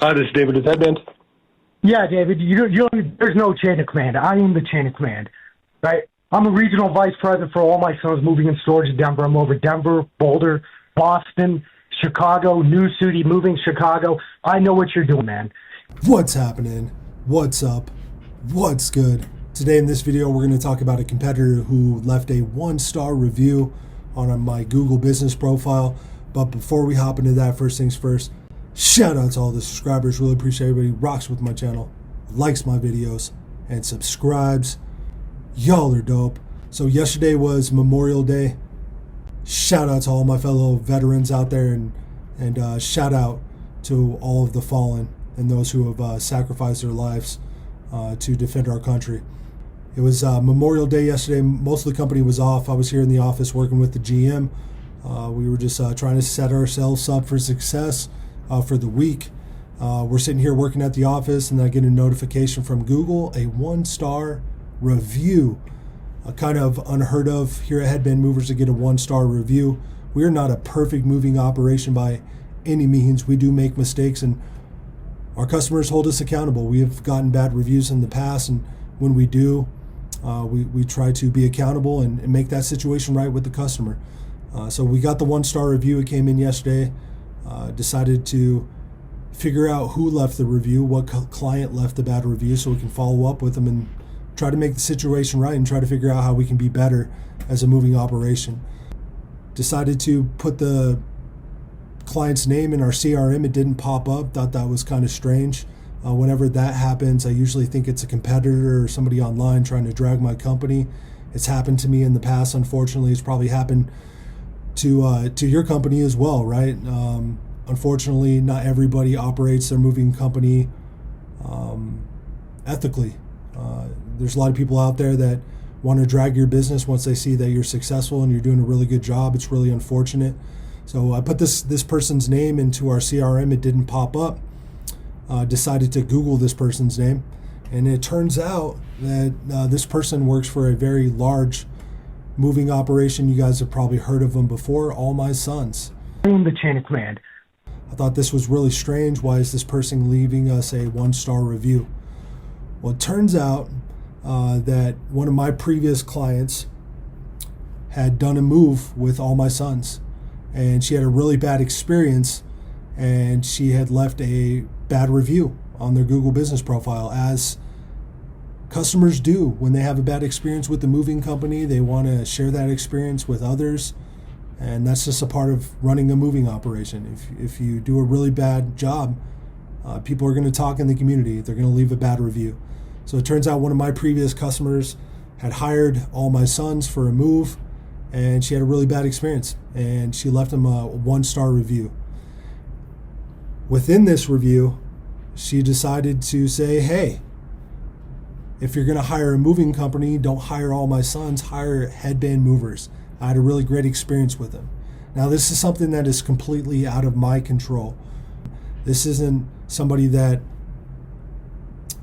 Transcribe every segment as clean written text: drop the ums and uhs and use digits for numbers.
Hi, this is David with Headband. Yeah, David, there's no chain of command. I am the chain of command, right? I'm a regional vice president for All My Sons Moving and Storage in Denver. I'm over Denver, Boulder, Boston, Chicago, New City, moving Chicago. I know what you're doing, man. What's happening? What's up? What's good? Today in this video, we're going to talk about a competitor who left a 1-star review on my Google business profile. But before we hop into that, first things first, shout out to all the subscribers. Really appreciate everybody who rocks with my channel, likes my videos, and subscribes. Y'all are dope. So yesterday was Memorial Day. Shout out to all my fellow veterans out there, and shout out to all of the fallen and those who have sacrificed their lives to defend our country. It was Memorial Day yesterday. Most of the company was off. I was here in the office working with the GM. We were just trying to set ourselves up for success for the week. We're sitting here working at the office, and I get a notification from Google, a 1-star review. Kind of unheard of here at Headband Movers to get a 1-star review. We are not a perfect moving operation by any means. We do make mistakes, and our customers hold us accountable. We have gotten bad reviews in the past, and when we do, we try to be accountable and make that situation right with the customer. So we got the 1-star review. It came in yesterday. Decided to figure out who left the review, what client left the bad review, so we can follow up with them and try to make the situation right and try to figure out how we can be better as a moving operation. Decided to put the client's name in our CRM. It didn't pop up. Thought that was kind of strange. Whenever that happens, I usually think it's a competitor or somebody online trying to drag my company. It's happened to me in the past. Unfortunately, it's probably happened to your company as well, right? Unfortunately, not everybody operates their moving company ethically. There's a lot of people out there that want to drag your business once they see that you're successful and you're doing a really good job. It's really unfortunate. So I put this person's name into our CRM. It didn't pop up. Decided to Google this person's name, and it turns out that this person works for a very large moving operation. You guys have probably heard of them before, All My Sons. I am the chain of command. I thought this was really strange. Why is this person leaving us a 1-star review? Well, it turns out that one of my previous clients had done a move with All My Sons, and she had a really bad experience, and she had left a bad review on their Google business profile, as customers do when they have a bad experience with the moving company. They want to share that experience with others, and that's just a part of running a moving operation. If you do a really bad job, people are going to talk in the community. They're going to leave a bad review. So it turns out one of my previous customers had hired All My Sons for a move, and she had a really bad experience, and she left them a 1-star review. Within this review, she decided to say, hey, if you're going to hire a moving company, don't hire All My Sons, hire Headband Movers. I had a really great experience with them. Now, this is something that is completely out of my control. This isn't somebody that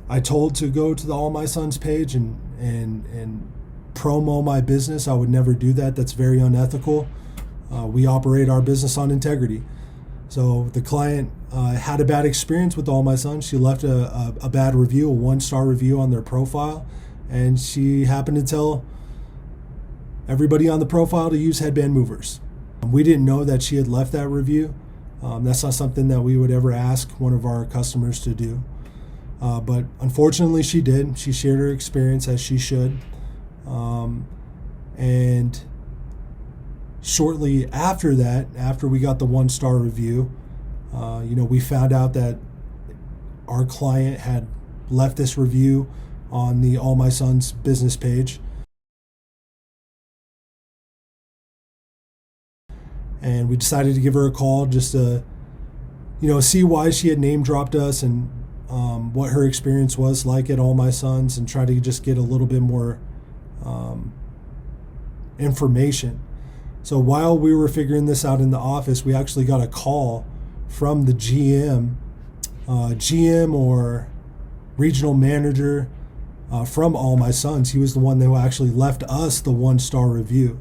I told to go to the All My Sons page and promo my business. I would never do that. That's very unethical. We operate our business on integrity. So the client had a bad experience with All My Sons. She left a bad review, a 1-star review on their profile, and she happened to tell everybody on the profile to use Headband Movers. We didn't know that she had left that review. That's not something that we would ever ask one of our customers to do. But unfortunately, she did. She shared her experience, as she should. And shortly after that, after we got the 1-star review, we found out that our client had left this review on the All My Sons business page. And we decided to give her a call just to, see why she had name dropped us and what her experience was like at All My Sons, and try to just get a little bit more information. So while we were figuring this out in the office, we actually got a call from the GM or regional manager from All My Sons. He was the one who actually left us the 1-star review.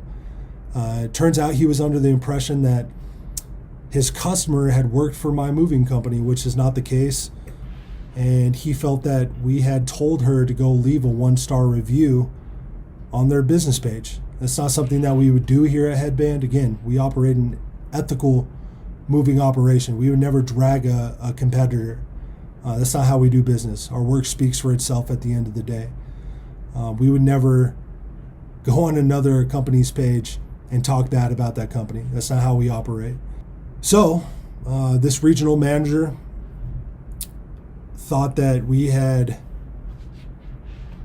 It turns out he was under the impression that his customer had worked for my moving company, which is not the case. And he felt that we had told her to go leave a 1-star review on their business page. That's not something that we would do here at Headband. Again, we operate an ethical moving operation. We would never drag a competitor. That's not how we do business. Our work speaks for itself at the end of the day. We would never go on another company's page and talk bad about that company. That's not how we operate. So this regional manager thought that we had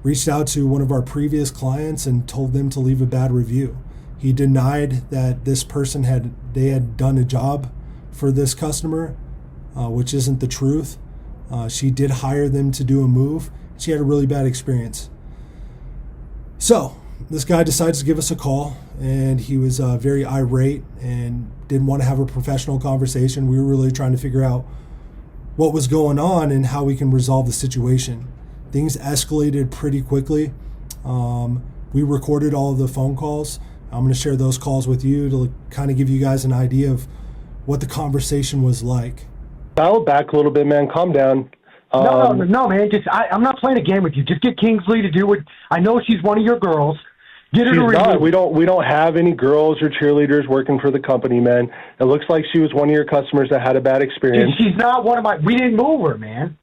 reached out to one of our previous clients and told them to leave a bad review. He denied that this person had done a job for this customer, which isn't the truth. She did hire them to do a move. She had a really bad experience. So this guy decides to give us a call, and he was very irate and didn't want to have a professional conversation. We were really trying to figure out what was going on and how we can resolve the situation. Things escalated pretty quickly. We recorded all of the phone calls. I'm going to share those calls with you to kind of give you guys an idea of what the conversation was like. Dial it back a little bit, man. Calm down. No, man. I'm not playing a game with you. Just get Kingsley to do what. I know she's one of your girls. Get her to remove. Not. We don't have any girls or cheerleaders working for the company, man. It looks like she was one of your customers that had a bad experience. She's not one of my. We didn't move her, man.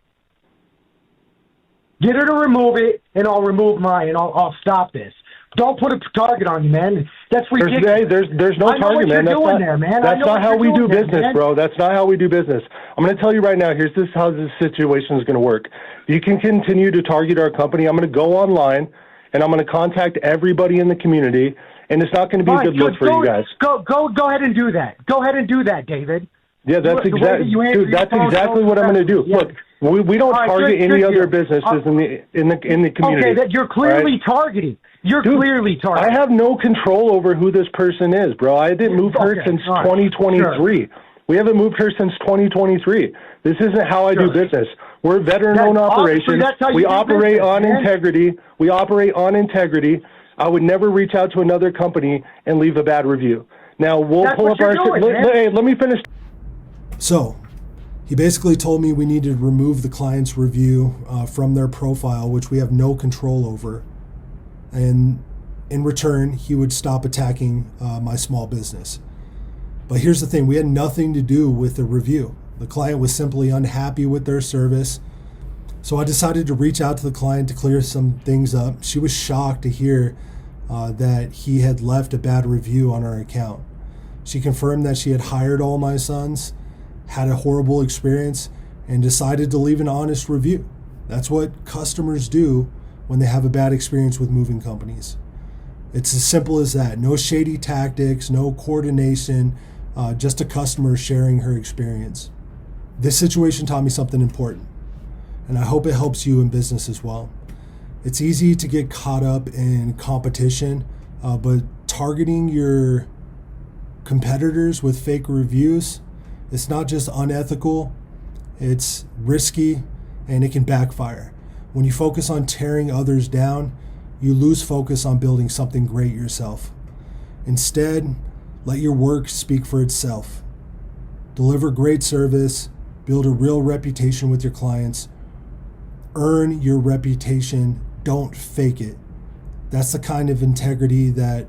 Get her to remove it, and I'll remove mine, and I'll stop this. Don't put a target on you, man. That's ridiculous. There's no target, man. That's not how we do business, bro. That's not how we do business. I'm going to tell you right now, here's how this situation is going to work. You can continue to target our company. I'm going to go online, and I'm going to contact everybody in the community, and it's not going to be a good look for you guys. Go ahead and do that. Go ahead and do that, David. Yeah, that's exactly what I'm going to do. Yeah. Look, we don't target any other businesses in the community. Okay, that you're clearly targeting. You're clearly targeting. I have no control over who this person is, bro. I didn't move her since 2023. Sure. We haven't moved her since 2023. This isn't how I do business. We're a veteran-owned operation. We operate on integrity. We operate on integrity. I would never reach out to another company and leave a bad review. Now, we'll pull up our... Hey, let me finish. So, he basically told me we needed to remove the client's review from their profile, which we have no control over. And in return, he would stop attacking my small business. But here's the thing. We had nothing to do with the review. The client was simply unhappy with their service. So I decided to reach out to the client to clear some things up. She was shocked to hear that he had left a bad review on our account. She confirmed that she had hired all my sons, had a horrible experience, and decided to leave an honest review. That's what customers do when they have a bad experience with moving companies. It's as simple as that. No shady tactics, no coordination, just a customer sharing her experience. This situation taught me something important, and I hope it helps you in business as well. It's easy to get caught up in competition, but targeting your competitors with fake reviews, it's not just unethical, it's risky, and it can backfire. When you focus on tearing others down, you lose focus on building something great yourself. Instead, let your work speak for itself. Deliver great service, build a real reputation with your clients, earn your reputation, don't fake it. That's the kind of integrity that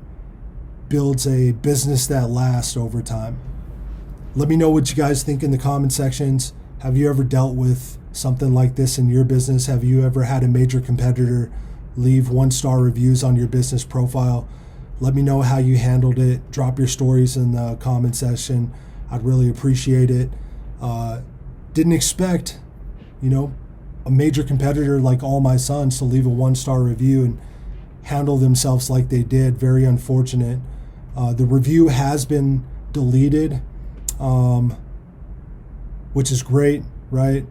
builds a business that lasts over time. Let me know what you guys think in the comment sections. Have you ever dealt with something like this in your business? Have you ever had a major competitor leave 1-star reviews on your business profile? Let me know how you handled it. Drop your stories in the comment section. I'd really appreciate it. Didn't expect, a major competitor like All My Sons to leave a 1-star review and handle themselves like they did. Very unfortunate. The review has been deleted, which is great, right?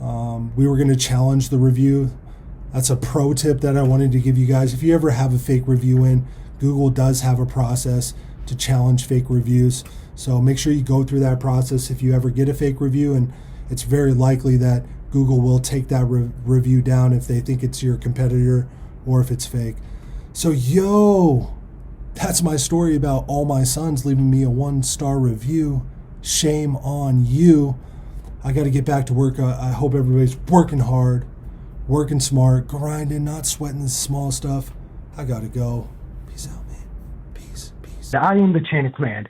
We were going to challenge the review. That's a pro tip that I wanted to give you guys. If you ever have a fake review in, Google does have a process to challenge fake reviews. So make sure you go through that process if you ever get a fake review, and it's very likely that Google will take that review down if they think it's your competitor or if it's fake. So, that's my story about All My Sons leaving me a 1-star review Shame on you. I got to get back to work. I hope everybody's working hard, working smart, grinding, not sweating the small stuff. I got to go. Peace out, man. Peace. I am the chain of command.